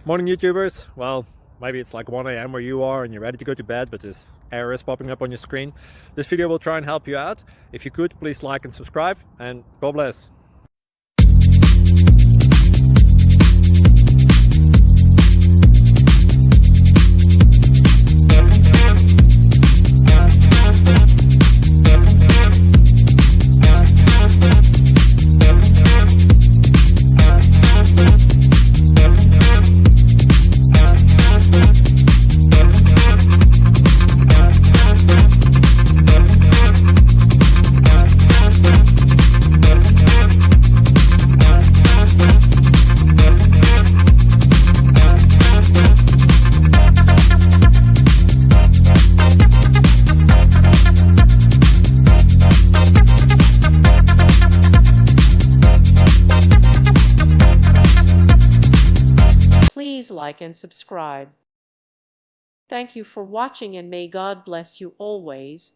Morning YouTubers. Well, maybe it's like 1 a.m. where you are and you're ready to go to bed, but this error is popping up on your screen. This video will try and help you out. If you could, please like and subscribe, and God bless. Please like and subscribe. Thank you for watching, and may God bless you always.